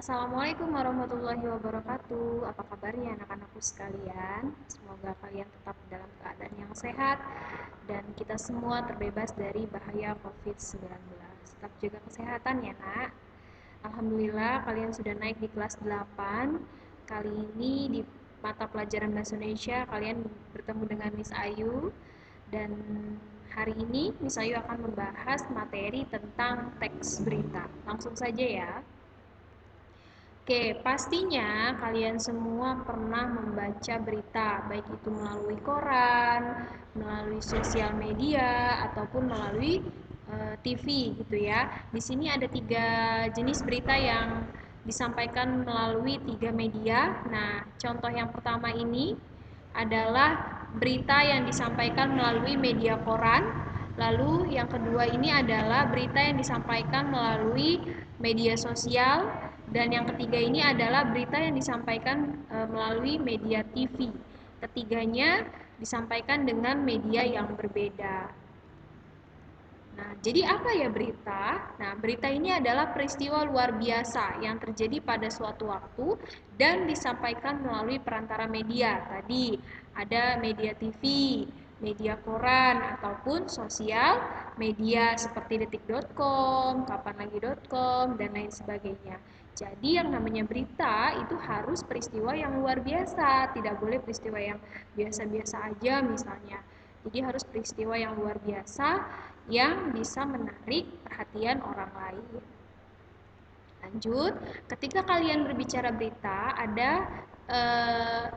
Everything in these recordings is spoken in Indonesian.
Assalamualaikum warahmatullahi wabarakatuh. Apa kabarnya anak-anakku sekalian? Semoga kalian tetap dalam keadaan yang sehat dan kita semua terbebas dari bahaya COVID-19. Tetap jaga kesehatan ya, Nak. Alhamdulillah kalian sudah naik di kelas 8. Kali ini di mata pelajaran Bahasa Indonesia kalian bertemu dengan Miss Ayu dan hari ini Miss Ayu akan membahas materi tentang teks berita. Langsung saja ya. Oke, pastinya kalian semua pernah membaca berita, baik itu melalui koran, melalui sosial media, ataupun melalui TV gitu ya. Di sini ada 3 jenis berita yang disampaikan melalui 3 media. Nah, contoh yang pertama ini adalah berita yang disampaikan melalui media koran. Lalu yang kedua ini adalah berita yang disampaikan melalui media sosial dan yang ketiga ini adalah berita yang disampaikan melalui media TV. Ketiganya disampaikan dengan media yang berbeda. Nah, jadi apa ya berita? Nah, berita ini adalah peristiwa luar biasa yang terjadi pada suatu waktu dan disampaikan melalui perantara media. Tadi ada media TV, media koran, ataupun sosial media seperti detik.com, kapanlagi.com, dan lain sebagainya. Jadi yang namanya berita itu harus peristiwa yang luar biasa, tidak boleh peristiwa yang biasa-biasa aja misalnya. Jadi harus peristiwa yang luar biasa yang bisa menarik perhatian orang lain. Lanjut, ketika kalian berbicara berita, ada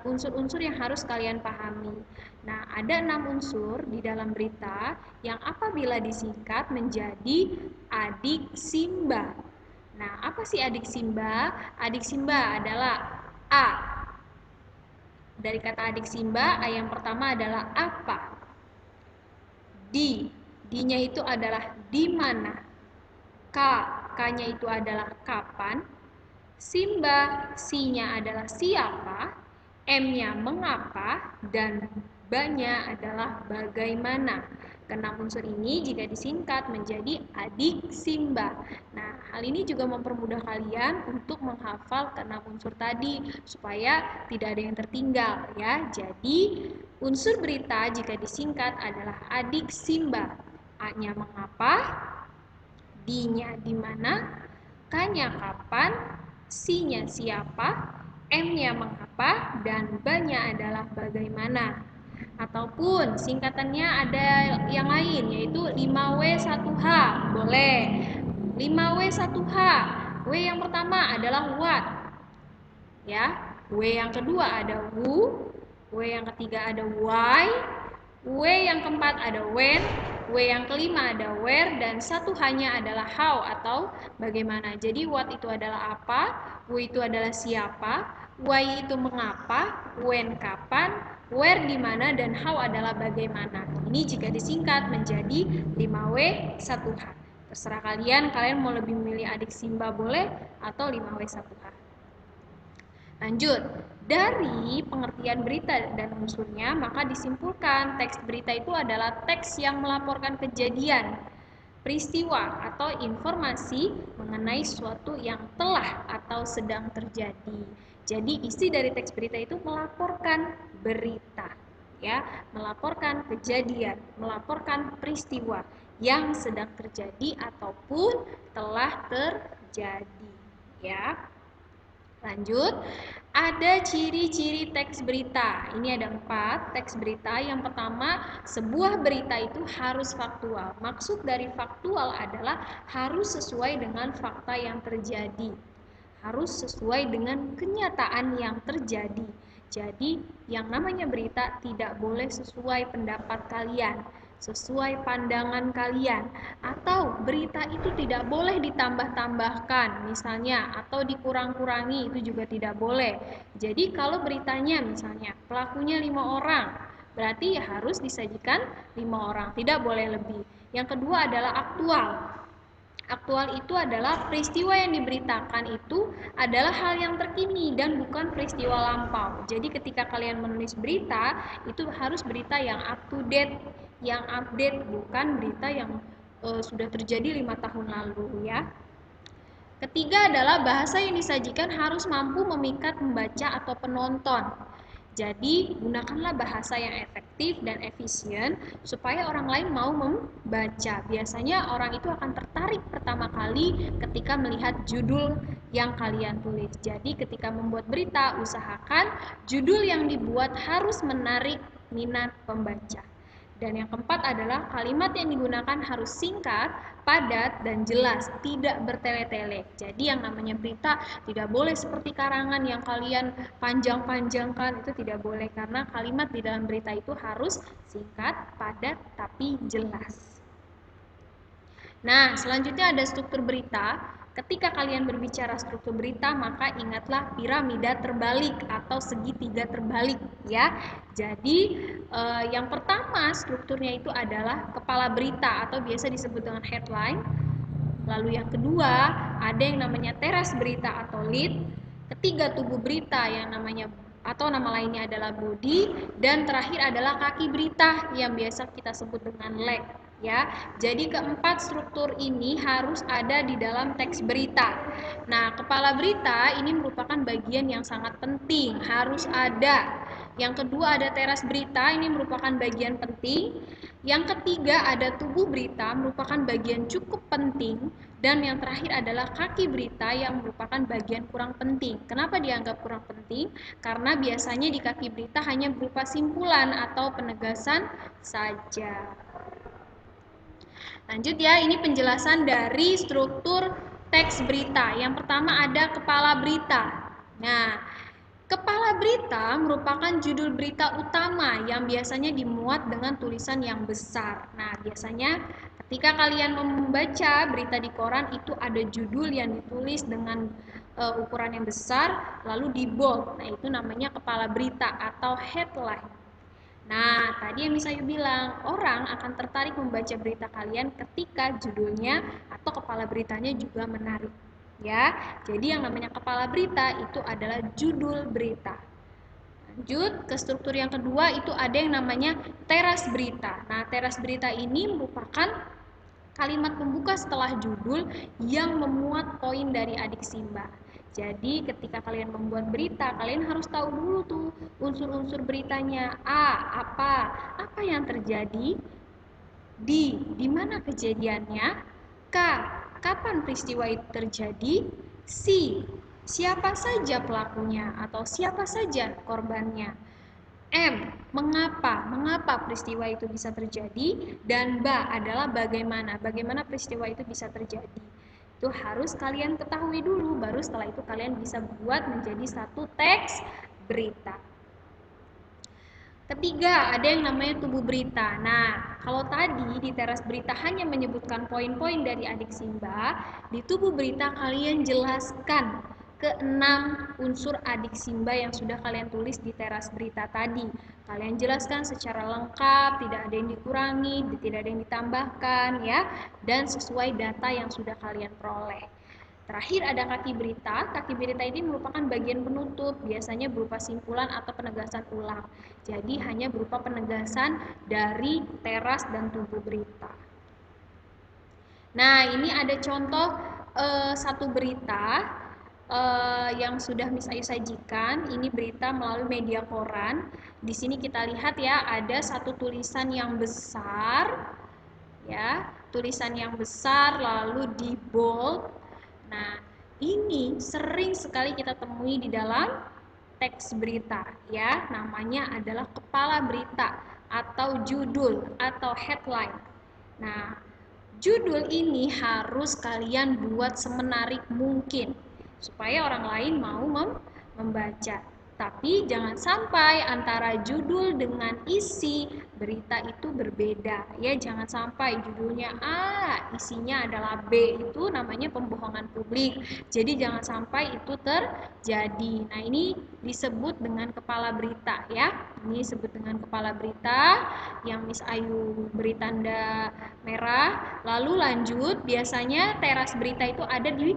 unsur-unsur yang harus kalian pahami. Nah, ada 6 unsur di dalam berita yang apabila disingkat menjadi adik Simba. Nah, apa sih adik Simba? Adik Simba adalah A. Dari kata adik Simba, A yang pertama adalah apa? Di. Di-nya itu adalah di mana. K. K-nya itu adalah kapan. Simba, Si-nya adalah siapa. M-nya mengapa. Dan B-nya adalah bagaimana. Keenam unsur ini jika disingkat menjadi adik Simba. Nah, hal ini juga mempermudah kalian untuk menghafal keenam unsur tadi supaya tidak ada yang tertinggal ya. Jadi, unsur berita jika disingkat adalah adik Simba. A-nya mengapa, D-nya di mana, K-nya kapan, Si-nya siapa, M-nya mengapa, dan B-nya adalah bagaimana. Ataupun singkatannya ada yang lain yaitu 5W1H. Boleh. 5W1H. W yang pertama adalah what. Ya. W yang kedua ada who. W yang ketiga ada why. W yang keempat ada when. W yang kelima ada where dan satu hanya adalah how atau bagaimana. Jadi what itu adalah apa, who itu adalah siapa, why itu mengapa, when kapan, where di mana dan how adalah bagaimana. Ini jika disingkat menjadi 5W 1H. Terserah kalian mau lebih memilih adik Simba boleh atau 5W 1H. Lanjut, dari pengertian berita dan unsurnya, maka disimpulkan teks berita itu adalah teks yang melaporkan kejadian, peristiwa, atau informasi mengenai sesuatu yang telah atau sedang terjadi. Jadi isi dari teks berita itu melaporkan berita, ya, melaporkan kejadian, melaporkan peristiwa yang sedang terjadi ataupun telah terjadi, ya. Lanjut, ada ciri-ciri teks berita. Ini ada 4 teks berita. Yang pertama, sebuah berita itu harus faktual. Maksud dari faktual adalah harus sesuai dengan fakta yang terjadi. Harus sesuai dengan kenyataan yang terjadi. Jadi, yang namanya berita tidak boleh sesuai pendapat kalian, sesuai pandangan kalian, atau berita itu tidak boleh ditambah-tambahkan misalnya atau dikurang-kurangi, itu juga tidak boleh. Jadi kalau beritanya misalnya pelakunya 5 orang, berarti ya harus disajikan 5 orang, tidak boleh lebih. Yang kedua adalah aktual. Aktual itu adalah peristiwa yang diberitakan itu adalah hal yang terkini dan bukan peristiwa lampau. Jadi ketika kalian menulis berita, itu harus berita yang up to date, yang update, bukan berita yang sudah terjadi 5 tahun lalu ya. Ketiga adalah bahasa yang disajikan harus mampu memikat pembaca atau penonton. Jadi, gunakanlah bahasa yang efektif dan efisien supaya orang lain mau membaca. Biasanya orang itu akan tertarik pertama kali ketika melihat judul yang kalian tulis. Jadi, ketika membuat berita, usahakan judul yang dibuat harus menarik minat pembaca. Dan yang keempat adalah kalimat yang digunakan harus singkat, padat, dan jelas, tidak bertele-tele. Jadi yang namanya berita tidak boleh seperti karangan yang kalian panjang-panjangkan, itu tidak boleh karena kalimat di dalam berita itu harus singkat, padat, tapi jelas. Nah, selanjutnya ada struktur berita. Ketika kalian berbicara struktur berita, maka ingatlah piramida terbalik atau segitiga terbalik ya. Jadi, yang pertama strukturnya itu adalah kepala berita atau biasa disebut dengan headline. Lalu yang kedua, ada yang namanya teras berita atau lead. Ketiga, tubuh berita yang namanya atau nama lainnya adalah body, dan terakhir adalah kaki berita yang biasa kita sebut dengan leg ya. Jadi keempat struktur ini harus ada di dalam teks berita. Nah, kepala berita ini merupakan bagian yang sangat penting, harus ada. Yang kedua ada teras berita, ini merupakan bagian penting. Yang ketiga ada tubuh berita, merupakan bagian cukup penting. Dan yang terakhir adalah kaki berita yang merupakan bagian kurang penting. Kenapa dianggap kurang penting? Karena biasanya di kaki berita hanya berupa simpulan atau penegasan saja. Lanjut ya, ini penjelasan dari struktur teks berita. Yang pertama ada kepala berita. Nah, kepala berita merupakan judul berita utama yang biasanya dimuat dengan tulisan yang besar. Nah, biasanya ketika kalian membaca berita di koran itu ada judul yang ditulis dengan ukuran yang besar lalu di bold. Nah, itu namanya kepala berita atau headline. Nah, tadi yang saya bilang, orang akan tertarik membaca berita kalian ketika judulnya atau kepala beritanya juga menarik. Ya, jadi yang namanya kepala berita itu adalah judul berita. Lanjut ke struktur yang kedua itu ada yang namanya teras berita. Nah, teras berita ini merupakan kalimat pembuka setelah judul yang memuat poin dari adik Simba. Jadi ketika kalian membuat berita, kalian harus tahu dulu tuh unsur-unsur beritanya. A, apa yang terjadi? Di mana kejadiannya? K, kapan peristiwa itu terjadi? C, siapa saja pelakunya atau siapa saja korbannya? M, mengapa peristiwa itu bisa terjadi? Dan B adalah bagaimana peristiwa itu bisa terjadi. Itu harus kalian ketahui dulu, baru setelah itu kalian bisa buat menjadi satu teks berita. Ketiga, ada yang namanya tubuh berita. Nah, kalau tadi di teras berita hanya menyebutkan poin-poin dari adik Simba, di tubuh berita kalian jelaskan keenam unsur adik Simba yang sudah kalian tulis di teras berita tadi. Kalian jelaskan secara lengkap, tidak ada yang dikurangi, tidak ada yang ditambahkan ya, dan sesuai data yang sudah kalian peroleh. Terakhir ada kaki berita. Kaki berita ini merupakan bagian penutup, biasanya berupa simpulan atau penegasan ulang. Jadi hanya berupa penegasan dari teras dan tubuh berita. Nah, ini ada contoh satu berita yang sudah Miss Ayu sajikan. Ini berita melalui media koran. Di sini kita lihat ya, ada satu tulisan yang besar, ya, tulisan yang besar lalu di bold. Nah, ini sering sekali kita temui di dalam teks berita ya, namanya adalah kepala berita atau judul atau headline. Nah, judul ini harus kalian buat semenarik mungkin supaya orang lain mau membaca. Tapi jangan sampai antara judul dengan isi berita itu berbeda ya, jangan sampai judulnya A, isinya adalah B, itu namanya pembohongan publik. Jadi jangan sampai itu terjadi. Nah, ini disebut dengan kepala berita ya. Ini disebut dengan kepala berita yang Miss Ayu beri tanda merah. Lalu lanjut, biasanya teras berita itu ada di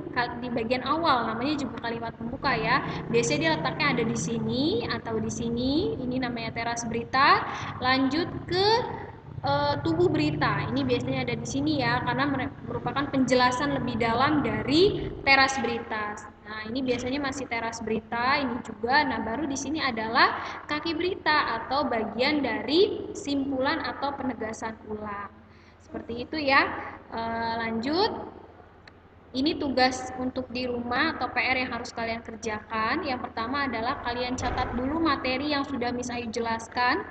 bagian awal, namanya juga kalimat pembuka ya. Biasanya dia letaknya ada di sini atau di sini. Ini namanya teras berita. Lanjut ke tubuh berita. Ini biasanya ada di sini ya, karena merupakan penjelasan lebih dalam dari teras berita. Nah, ini biasanya masih teras berita, ini juga. Nah, baru di sini adalah kaki berita atau bagian dari simpulan atau penegasan ulang. Seperti itu ya. Lanjut. Ini tugas untuk di rumah atau PR yang harus kalian kerjakan. Yang pertama adalah kalian catat dulu materi yang sudah Miss Ayu jelaskan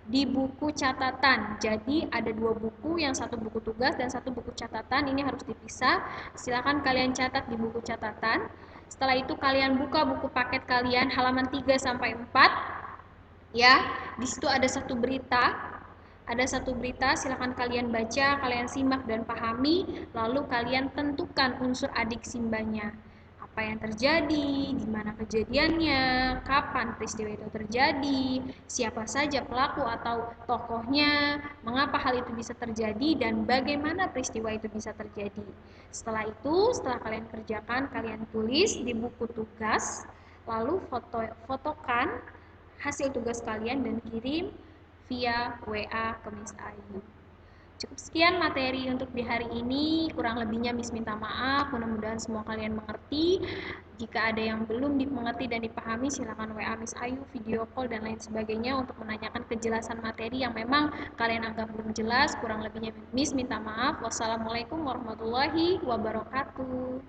di buku catatan. Jadi ada dua buku, yang satu buku tugas dan satu buku catatan. Ini harus dipisah. Silakan kalian catat di buku catatan. Setelah itu kalian buka buku paket kalian halaman 3 sampai 4. Ya, di situ ada satu berita. Ada satu berita, silahkan kalian baca, kalian simak dan pahami, lalu kalian tentukan unsur adik simbanya. Apa yang terjadi, di mana kejadiannya, kapan peristiwa itu terjadi, siapa saja pelaku atau tokohnya, mengapa hal itu bisa terjadi, dan bagaimana peristiwa itu bisa terjadi. Setelah itu, setelah kalian kerjakan, kalian tulis di buku tugas, lalu fotokan hasil tugas kalian dan kirim via WA ke Miss Ayu. Cukup sekian materi untuk di hari ini, kurang lebihnya Miss minta maaf, mudah-mudahan semua kalian mengerti. Jika ada yang belum dimengerti dan dipahami, silakan WA Miss Ayu, video call dan lain sebagainya untuk menanyakan kejelasan materi yang memang kalian anggap belum jelas. Kurang lebihnya Miss minta maaf. Wassalamualaikum warahmatullahi wabarakatuh.